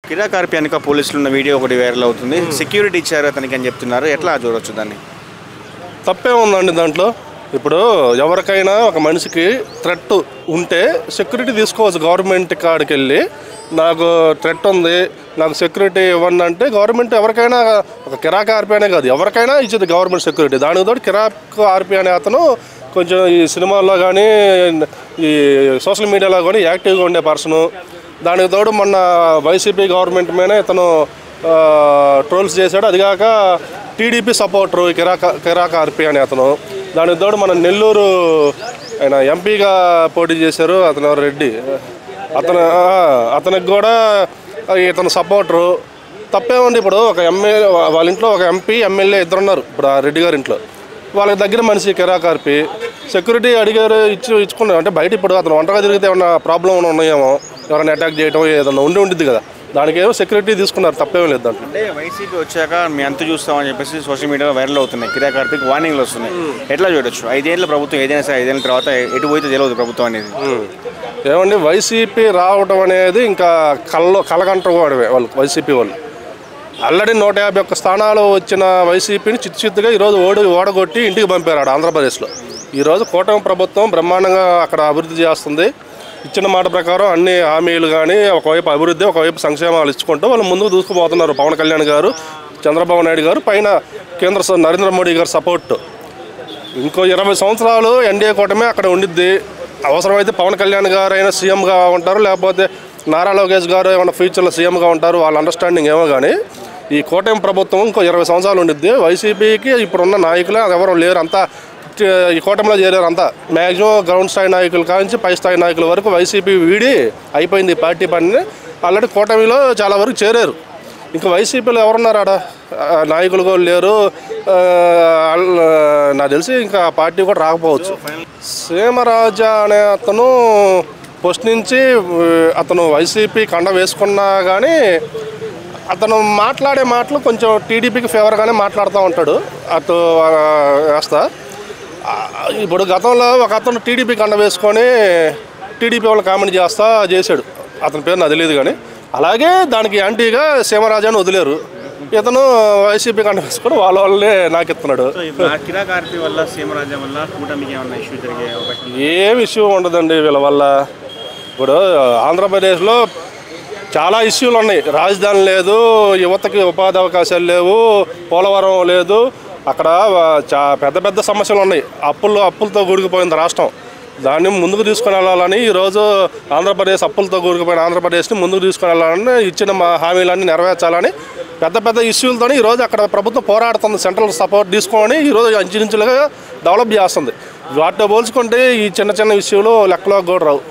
కిరా కార్పి వెనుక పోలీసులు ఉన్న వీడియో ఒకటి వైరల్ అవుతుంది. సెక్యూరిటీ ఇచ్చారు అతనికి అని చెప్తున్నారు. ఎట్లా చూడొచ్చు దాన్ని? తప్పే ఉందండి దాంట్లో. ఇప్పుడు ఎవరికైనా ఒక మనిషికి థ్రెట్ ఉంటే సెక్యూరిటీ తీసుకోవచ్చు. గవర్నమెంట్ కాడికి వెళ్ళి నాకు థ్రెట్ ఉంది, నాకు సెక్యూరిటీ ఇవ్వండి అంటే గవర్నమెంట్ ఎవరికైనా, ఒక కిరాక్ ఆర్పీ అనే కాదు ఎవరికైనా ఇచ్చేది గవర్నమెంట్ సెక్యూరిటీ. దానికి తోడు కిరాక్ ఆర్పీ అనే అతను కొంచెం ఈ సినిమాల్లో కానీ ఈ సోషల్ మీడియాలో కానీ యాక్టివ్గా ఉండే పర్సను. దానికి తోడు మొన్న వైసీపీ గవర్నమెంట్ మీద ఇతను ట్రోల్స్ చేశాడు. అదిగాక టీడీపీ సపోర్టరు కిరాక్ ఆర్పీ అనే అతను. దానికి తోడు మన నెల్లూరు ఆయన ఎంపీగా పోటీ చేశారు అతను రెడ్డి, అతనికి కూడా ఇతను సపోర్టరు. తప్పేముంది, ఇప్పుడు ఒక ఎమ్మెల్యే వాళ్ళ ఇంట్లో ఒక ఎంపీ ఎమ్మెల్యే ఇద్దరు ఉన్నారు. ఇప్పుడు ఆ రెడ్డి గారి ఇంట్లో వాళ్ళకి దగ్గర మనిషి కిరాక్ ఆర్పీ సెక్యూరిటీ అడిగారు, ఇచ్చుకున్నారు. అంటే బయట ఇప్పుడు అతను ఒంటరిగా తిరిగితే ఏమన్నా ప్రాబ్లం ఉన్నాయేమో, ఎవరైనా అటాక్ చేయడం ఏదన్నా ఉండిద్ది కదా, దానికి ఏమో సెక్యూరిటీ తీసుకున్నారు. తప్పేమో లేదు దాంట్లో. అంటే వైసీపీ వచ్చాక మీ అంత చూస్తామని చెప్పేసి సోషల్ మీడియాలో వైరల్ అవుతున్నాయి. కిరాక్ ఆర్పీకి వార్నింగ్లు వస్తున్నాయి. ఎట్లా చూడొచ్చు? 5 ఏళ్ళ ప్రభుత్వం ఏదైనా సరే 5 ఏళ్ళ తర్వాత ఎటు పోయితే తెలియదు ప్రభుత్వం అనేది. ఏమండి, వైసీపీ రావడం అనేది ఇంకా కలగంట వాళ్ళు వైసీపీ వాళ్ళు. ఆల్రెడీ 151 స్థానాలు వచ్చిన వైసీపీని చిత్తుగా ఈరోజు ఓడగొట్టి ఇంటికి పంపారు ఆంధ్రప్రదేశ్లో. ఈరోజు కూటమి ప్రభుత్వం బ్రహ్మాండంగా అక్కడ అభివృద్ధి చేస్తుంది. ఇచ్చిన మాట ప్రకారం అన్ని హామీలు కానీ ఒకవైపు అభివృద్ధి, ఒకవైపు సంక్షేమాలు ఇచ్చుకుంటూ వాళ్ళు ముందుకు దూసుకుపోతున్నారు. పవన్ కళ్యాణ్ గారు, చంద్రబాబు నాయుడు గారు, పైన కేంద్ర నరేంద్ర మోడీ గారు సపోర్ట్. ఇంకో 20 సంవత్సరాలు ఎన్డీఏ కూటమి అక్కడ ఉండిద్ది. అవసరమైతే పవన్ కళ్యాణ్ గారు అయినా సీఎంగా ఉంటారు, లేకపోతే నారా లోకేష్ గారు ఏమైనా ఫ్యూచర్లో సీఎంగా ఉంటారు. వాళ్ళ అండర్స్టాండింగ్ ఏమో కానీ ఈ కూటమి ప్రభుత్వం ఇంకో 20 సంవత్సరాలు ఉండిద్ది. వైసీపీకి ఇప్పుడున్న నాయకులు ఎవరు లేరు, అంతా ఈ కూటమిలో చేరారు. అంతా మ్యాక్సిమం గ్రౌండ్ స్థాయి నాయకులు కానించి పై స్థాయి నాయకుల వరకు వైసీపీ వీడి అయిపోయింది. ఈ పార్టీ పని ఆల్రెడీ కూటమిలో చాలా వరకు చేరారు. ఇంకా వైసీపీలో ఎవరున్నారు ఆడ నాయకులు కూడా లేరు. నాకు తెలిసి ఇంకా పార్టీ కూడా రాకపోవచ్చు. సీమరాజా అనే అతను పోస్ట్ నుంచి అతను వైసీపీ కండ వేసుకున్నా కానీ అతను మాట్లాడే మాటలు కొంచెం టీడీపీకి ఫేవర్గానే మాట్లాడుతూ ఉంటాడు. అటు వేస్తా ఇప్పుడు గతంలో ఒక అతను టీడీపీ కండ వేసుకొని టీడీపీ వాళ్ళు కామెంట్ చేశాడు. అతని పేరు నాకు తెలియదు కానీ అలాగే దానికి యాంటీగా సీమరాజాని వదిలేరు. ఇతను వైసీపీ కండ వేసుకొని వాళ్ళే నాకు ఇస్తున్నాడు. ఏం ఇష్యూ ఉండదండి వీళ్ళ వల్ల. ఇప్పుడు ఆంధ్రప్రదేశ్లో చాలా ఇష్యూలు ఉన్నాయి. రాజధాని లేదు, యువతకి ఉపాధి అవకాశాలు లేవు, పోలవరం లేదు, అక్కడ పెద్ద పెద్ద సమస్యలు ఉన్నాయి. అప్పులతో కూడుకుపోయింది రాష్ట్రం. దాన్ని ముందుకు తీసుకుని వెళ్ళాలని ఈరోజు ఆంధ్రప్రదేశ్ అప్పులతో కూడుకుపోయిన ఆంధ్రప్రదేశ్ని ముందుకు తీసుకుని వెళ్ళాలని, ఇచ్చిన హామీలన్నీ నెరవేర్చాలని పెద్ద పెద్ద ఇష్యూలతో ఈరోజు అక్కడ ప్రభుత్వం పోరాడుతుంది. సెంట్రల్ సపోర్ట్ తీసుకొని ఈరోజు అంచులుగా డెవలప్ చేస్తుంది. వాటితో పోల్చుకుంటే ఈ చిన్న చిన్న ఇష్యూలు లెక్కలోకి కూడా రావు.